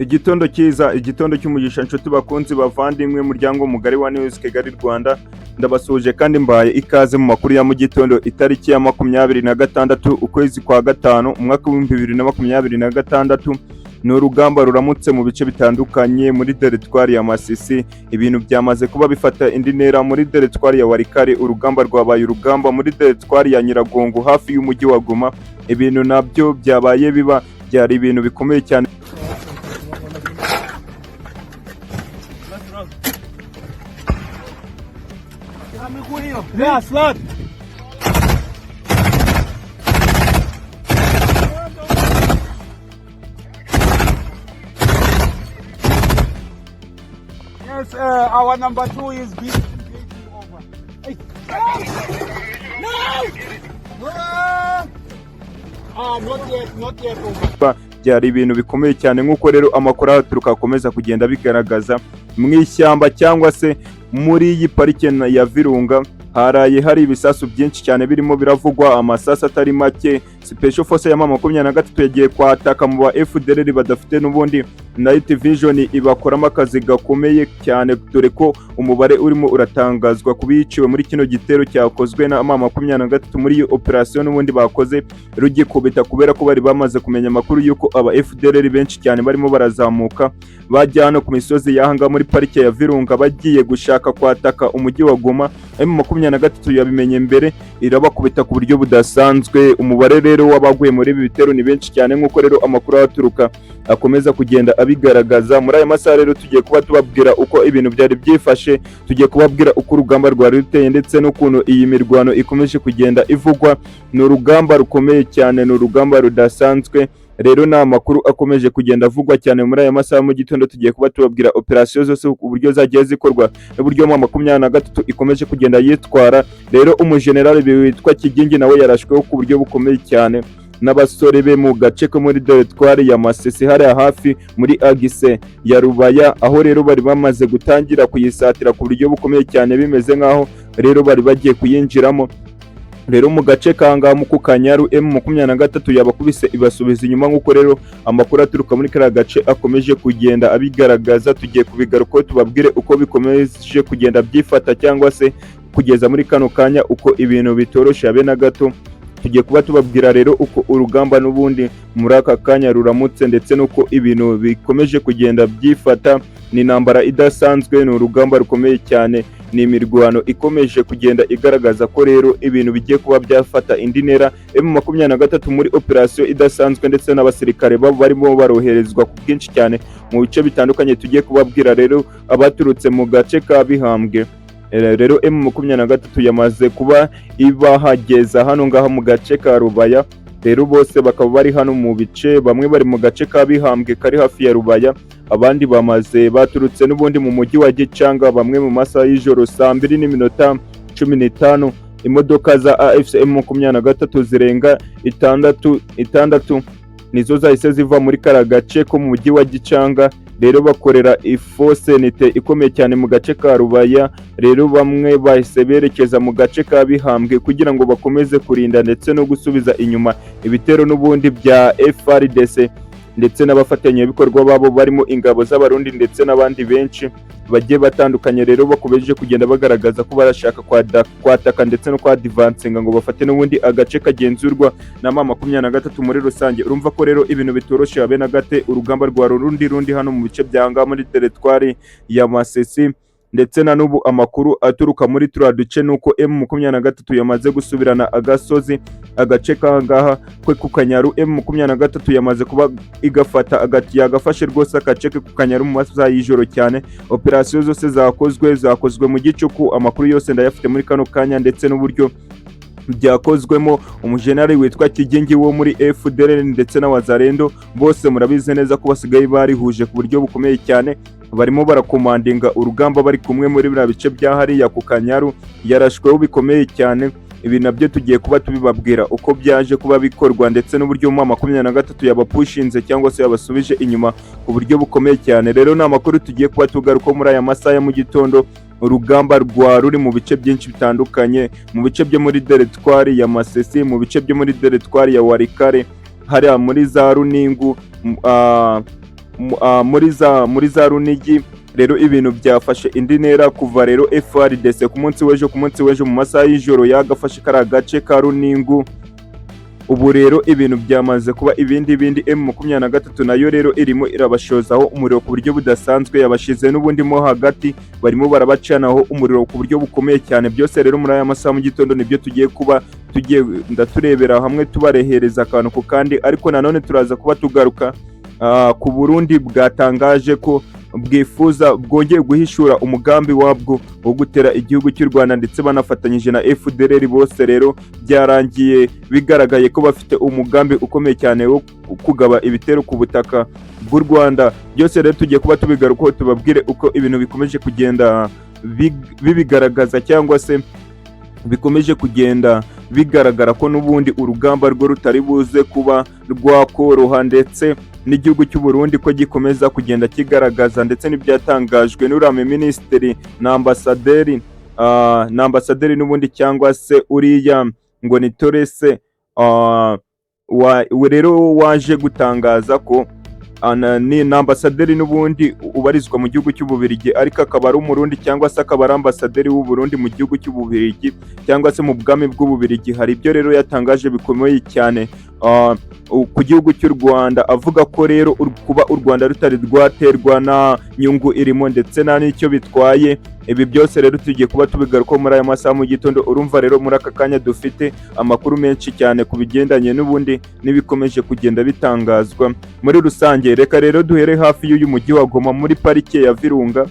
Igitondo cyiza, igitondo cy'umugisha nshuti bakunzi bavandimwe muryango mugari wa News Kigali Rwanda, ndabasuje kandi mbaye ikaze mu makuru ya mu gitondo itariki ya 26 ukwezi kwa gatanu umwaka wa 2026. Ni urugamba ruramutse mu bice bitandukanye muri teritwari ya Masisi. Ibintu byamaze kuba bifata indi ntera muri teritwari ya Warikare. Urugamba rwabaye urugamba muri teritwari ya Nyiragongo hafi y'umujyi wa Goma. Ibintu nabyo byabaye biba byari ibintu bikomeye cyane. Yes, our number 2 is being over. Hey. No! Not yet over. Byari ibintu bikomeye cyane nk'uko rero amakuru aturuka akomeza kugenda bigaragaza mu ishyamba cyangwa se muri iyi parike ya Virunga. Haraye hari ibisasu byinshi cyane birimo biravugwa, amasasu atari make. Special Force ya M23 yagiye kwataka mu ba FDR badafite n'ubundi Night Vision ibakoramo akazi gakomeye cyane, dore ko umubare urimo uratangazwa kubiciwe muri kino gitero cyakozwe na M23 muri iyo operation n'ubundi bakoze rugikubita, kubera ko bari bamaze kumenya amakuru yuko aba FDR benshi cyane barimo barazamuka bajya hano ku misozi yahanga muri parike ya Virunga bagiye gushaka kwataka umujyi wa Goma. M23 yabimenye mbere irabakubita ku buryo budasanzwe. Umubare rero wabaguye muri ibi bitero ni benshi cyane nk'uko rero amakuru aturuka akomeza kugenda abigaragaza. Muri aya masaha rero tugiye kuba tubabwira uko ibintu byari byifashe, tugiye kubabwira uko urugamba rwari ruteye ndetse n'ukuntu iyi mirwano ikomeje kugenda ivugwa. Ni urugamba rukomeye cyane, ni urugamba rudasanzwe. Rero na makuru akomeje kugenda avugwa cyane muri aya masaha mu gitondo. Tugiye kuba tubabwira operation zose uburyo zagiye zikorwa n'uburyo mu 23 ikomeje kugenda yitwara. Rero umugenerali witwa Kigingi nawe yarashweho ku buryo bukomeye cyane n'abasore be mu gace ko muri teritwari ya Masisi hariya hafi muri Agise ya Rubaya, aho rero bari bamaze gutangira kuyisatira ku buryo bukomeye cyane, bimeze nkaho rero bari bagiye kuyinjiramo. Rero mu gace kanga mu Kanyaru M23 yabakubise ibasubiza inyuma nk'uko rero amakuru aturuka muri kara gace akomeje kugenda abigaragaza. Tugiye kubigaruka tubabwire uko bikomeje kugenda byifata cyangwa se kugeza muri kano kanya uko ibintu bitorosha abe na gato. Tugiye kuba tubabwira rero uko urugamba n'ubundi muri aka kanya ruramutse ndetse nuko ibintu bikomeje kugenda byifata. Ni intambara idasanzwe, ni urugamba rukomeye cyane, ni imirwano ikomeje kugenda igaragaza ko rero ibintu bigiye kuba byafata indi ntera. M23 muri operation idasanzwe ndetse n'abasirikare babo barimo baroherezwa ku bwinshi cyane mu bice bitandukanye. Tugiye kubabwira rero abaturutse mu gace ka Bihambwe. Rero M23 yamaze kuba ibahageza hano ngaha mu gace ka Rubaya. Rero bose bakaba bari hano mu bice, bamwe bari mu gace ka Bihambwe kari hafi ya Rubaya, abandi bamaze baturutse n'ubundi mu mujyi wa Gicanga. Bamwe mu masaha y'ijoro saa 2:15 imodoka za AFC M23 zirenga 6 nizo zahise ziva muri kara gace ko mu mujyi wa Gicanga. Rero bakorera ifosenite ikomeye cyane mu gace ka Rubaya. Rero bamwe bahise berekeza mu gace ka Bihambwe kugira ngo bakomeze kurinda ndetse no gusubiza inyuma ibitero n'ubundi bya Frds ndetse n'abafatanyabikorwa babo barimo ingabo z'abarundi ndetse n'abandi benshi bagiye batandukanye. Rero bakomeje kugenda bagaragaza ko barashaka kwataka ndetse no kwadivansinga ngo bafate n'ubundi agace kagenzurwa na M23 muri rusange. Urumva ko rero ibintu bitoroshe abe na gate. Urugamba rwa rundi hano mu bice byanga muri teritwari ya Masisi ndetse na n'ubu amakuru aturuka muri turiya duce nuko M23 yamaze gusubirana agasozi agace kangaha kwe ku Kanyaru. M23 yamaze kuba igafata yagafashe rwose agace ku Kanyaru mu masaha y'ijoro cyane. Operation zose zakozwe mu gicuku. Amakuru yose ndayafite muri kano kanya ndetse n'uburyo byakozwemo. umujenerali witwa Kigingi wo muri FDR ndetse na Wazarendo bose murabize neza ko basigaye barihuje ku buryo bukomeye cyane, barimo barakomandinga urugamba bari kumwe muri biriya bice bya hariya ku Kanyaru. Yarashweho bikomeye cyane. Ibi nabyo tugiye kuba tubibabwira uko byaje kuba bikorwa ndetse n'uburyo mu 23 yabapushinze cyangwa se yabasubije inyuma ku buryo bukomeye cyane. Rero ni amakuru tugiye kuba tugaruka muri aya masaha ya mu gitondo. Urugamba ruri mu bice byinshi bitandukanye, mu bice byo muri teritwari ya Masisi, mu bice byo muri teritwari ya Warikare, hariya muri za Runingu, muri za Runigi. Rero ibintu byafashe indi ntera kuva rero FRDC ku munsi w'ejo mu masaha y'ijoro yagafashe kari agace ka Runingu. Ubu rero ibintu byamaze kuba ibindi M23 nayo rero irimo irabashozaho umuriro ku buryo budasanzwe, yabashize n'ubundi mo hagati, barimo barabacanaho umuriro ku buryo bukomeye cyane. Byose rero muri aya masaha mu gitondo nibyo tugiye kuba ndaturebera hamwe, tubarehereza akantu ku kandi. Ariko nanone turaza kuba tugaruka ku Burundi bwatangaje ko bwongeye guhishura umugambi wabwo wo gutera igihugu cy'u Rwanda, ndetse banafatanyije na FDLR. Bose rero byarangiye bigaragaye ko bafite umugambi ukomeye cyane wo kugaba ibitero ku butaka bw'u Rwanda. Byose rero tugiye kuba tubigarukaho, tubabwire uko ibintu bikomeje kugenda bibigaragaza, cyangwa se bikomeje kugenda bigaragara ko n'ubundi urugamba rwo rutari buze kuba rwakoroha, ndetse n'igihugu cy'u Burundi ko gikomeza kugenda kigaragaza, ndetse n'ibyatangajwe n'urame minisitiri na ambasaderi n'ubundi, cyangwa se uriya ngo ni Torese rero waje gutangaza ko ni ambasaderi n'ubundi ubarizwa mu gihugu cy'Ububiligi, ariko akaba ari umurundi, cyangwa se akaba ari ambasaderi w'u Burundi mu gihugu cy'Ububiligi, cyangwa se mu bwami bw'Ububiligi. Hari ibyo rero yatangaje bikomeye cyane ku gihugu cy'u Rwanda, avuga ko rero kuba u Rwanda rutari rwaterwa na nyungu irimo, ndetse nta n'icyo bitwaye. Ibi byose rero tugiye kuba tubigarukaho muri aya masaha mu gitondo. Urumva rero muri aka kanya dufite amakuru menshi cyane ku bigendanye n'ubundi n'ibikomeje kugenda bitangazwa muri rusange. Reka rero duhere hafi y'uyu mujyi wa Goma, muri parike ya Virunga,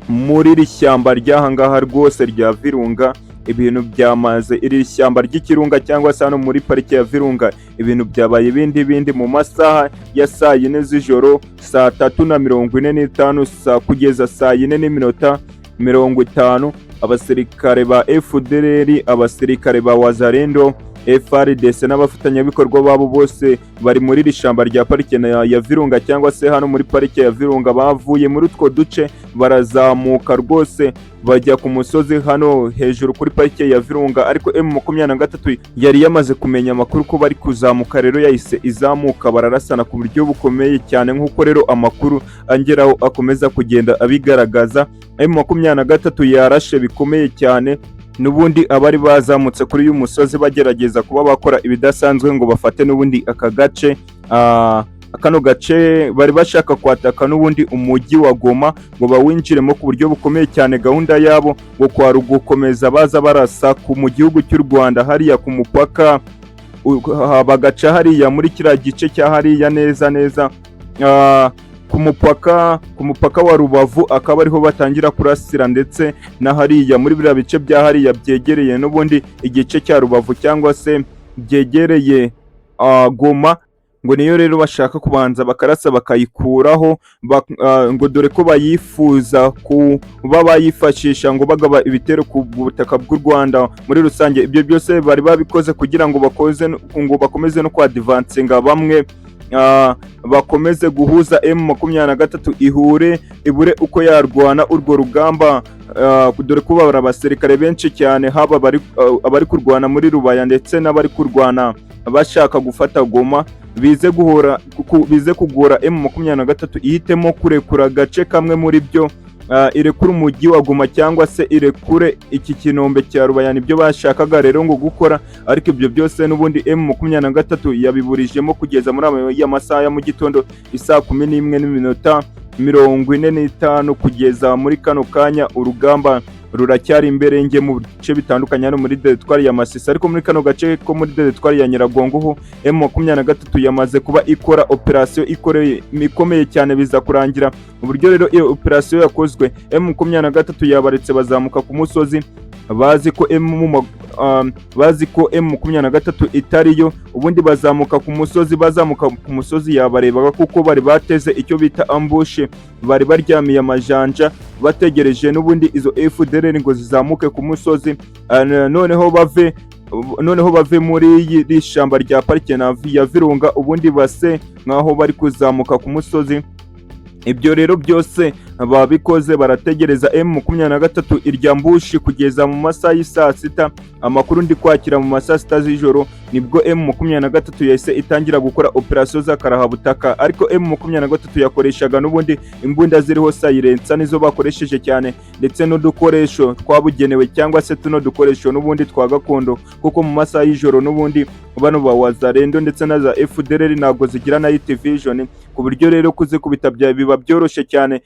muri iri shyamba ry'ahangaha rwose rya Virunga. Ibintu byamaze, iri shyamba ry'ikirunga cyangwa se hano muri parike ya Virunga, ibintu byabaye ibindi mu masaha ya saa 4 z'ijoro, saa 3:45 kugeza saa 4:50. Abasirikare ba FDLR, abasirikare ba Wazalendo, FRDC n'abafatanyabikorwa babo bose bari muri iri shyamba rya parike ya Virunga, cyangwa se hano muri parike ya Virunga. Bavuye muri utwo duce barazamuka rwose bajya ku musozi hano hejuru kuri parike ya Virunga, ariko M23 yari yamaze kumenya amakuru ko bari kuzamuka, rero yahise izamuka, bararasana ku buryo bukomeye cyane, nk'uko rero amakuru angeraho akomeza kugenda abigaragaza. M23 yarashe bikomeye cyane, n'ubundi abari bazamutse kuri uyu musozi bagerageza kuba bakora ibidasanzwe ngo bafate n'ubundi aka gace. Kano gace bari bashaka kwataka n'ubundi umujyi wa Goma ngo bawinjiremo ku buryo bukomeye cyane. Gahunda yabo ngo kwari gukomeza baza barasa mu gihugu cy'u Rwanda, hariya ku mupaka, bagaca hariya muri kiriya gice cya hariya neza ku mupaka wa Rubavu, akaba ariho batangira kurasira, ndetse na hariya muri biriya bice bya hariya byegereye n'ubundi igice cya Rubavu, cyangwa se byegereye Goma, ngo niyo rero bashaka kubanza bakarasa bakayikuraho, ngo dore ko bayifuza kuba bayifashisha ngo bagaba ibitero ku butaka bw'u Rwanda muri rusange. Ibyo byose bari babikoze kugira ngo bakomeze no kwadivansinga bamwe, bakomeze guhuza M23 ibure uko yarwana urwo rugamba, dore ko babara abasirikare benshi cyane, haba abari kurwana muri Rubaya ndetse n'abari kurwana bashaka gufata Goma, bize kugora M23 ihitemo kurekura agace kamwe muri byo, irekure umujyi wa Goma cyangwa se irekure iki kinombe cya Rubaya. Nibyo bashakaga rero ngo gukora, ariko ibyo byose n'ubundi M23 yabiburijemo kugeza muri amasaha ya mu gitondo, isaa 11:45 kugeza muri kano kanya. Urugamba ruracyari imbere nge mu bice bitandukanye hano muri teritwari ya Masisi, ariko muri kano gace ko muri teritwari ya Nyiragongo ho M23 yamaze kuba ikora operasiyo ikomeye cyane, biza kurangira uburyo rero iyo operasiyo yakozwe. M23 yabaretse bazamuka ku musozi, bazi ko M23 itariyo, ubundi bazamuka ku musozi yabarebaga, kuko bari bateze icyo bita ambush, bari baryamiye amajanja bategereje n'ubundi izo FDLR ngo zizamuke ku musozi, noneho bave muri iri shyamba rya parike ya Virunga, ubundi base nkaho bari kuzamuka ku musozi. Ibyo rero byose babikoze barategereza M23 irya mbushi kugeza mu masaha y'isa sita. Amakuru ndi kwakira mu masaha sita z'ijoro nibwo M23 yahise itangira gukora operation z'akarahabutaka, ariko M23 yakoreshaga n'ubundi imbunda ziriho silencer nizo bakoresheje cyane, ndetse n'udukoresho twabugenewe cyangwa se tuno dukoresho n'ubundi twa gakondo, kuko mu masaha y'ijoro n'ubundi bano ba wazarendo ndetse na za FDLR nago zigira night vision, ku buryo rero kuzikubita biba byoroshye cyane,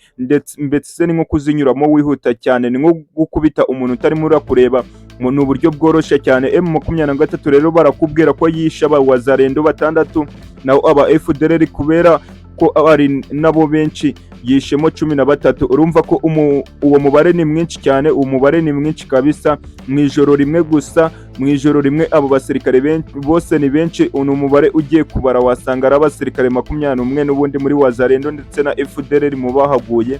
ndetse ni nko kuzinyuramo wihuta cyane, ni nko gukubita umuntu utarimo urakureba mu uburyo bworoshye cyane. M23 rero barakubwira ko yisha aba wazarendo batandatu, naho aba FDLR kubera ko ari nabo benshi yishemo 13. Urumva ko uwo mubare ni mwinshi cyane, uwo mubare ni mwinshi kabisa. Mu ijoro rimwe gusa, mu ijoro rimwe abo basirikare bose ni benshi. Uno mubare ugiye kubara wasanga ari abasirikare 21 n'ubundi muri wazarendo ndetse na FDLR mu bahaguye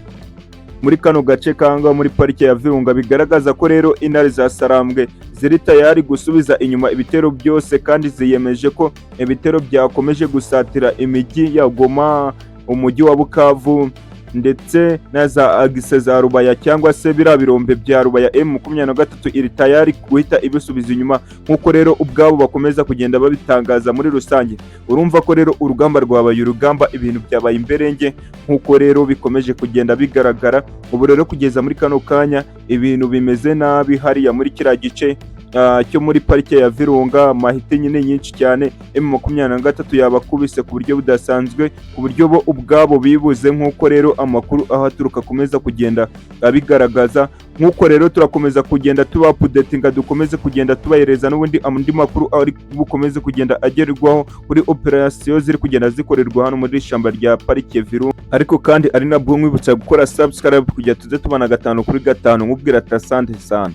muri kano gace kanga muri parike ya Virunga. Bigaragaza ko rero intare za Sarambwe ziri tayari gusubiza inyuma ibitero byose, kandi ziyemeje ko ibitero byakomeje gusatira imijyi ya Goma, umujyi wa Bukavu ndetse na za Agise za Rubaya cyangwa se bira birombe bya Rubaya. M23 iri tayari guhita ibisubiza inyuma, nkuko rero ubwabo bakomeza kugenda babitangaza muri rusange. Urumva ko rero urugamba rwabaye urugamba, ibintu byabaye imberenge nkuko rero bikomeje kugenda bigaragara. Ubu rero kugeza muri kano kanya ibintu bimeze nabi hariya muri kira gice cyo muri parike ya Virunga. Mahite nyine nyinshi cyane, M23 yabakubise ku buryo budasanzwe, ku buryo bo ubwabo bibuze, nkuko rero amakuru ahaturuka komeza kugenda abigaragaza. Nkuko rero turakomeza kugenda tuba updatinga, dukomeze kugenda tubahereza n'ubundi andi makuru ari bukomeze kugenda agerwaho kuri operation ziri kugenda zikorerwa hano muri shamba rya parike Virunga. Ariko kandi ari nabwo mwibutsa gukora subscribe kugira tuze tubana 5 kuri 5 nkubwira asante sana.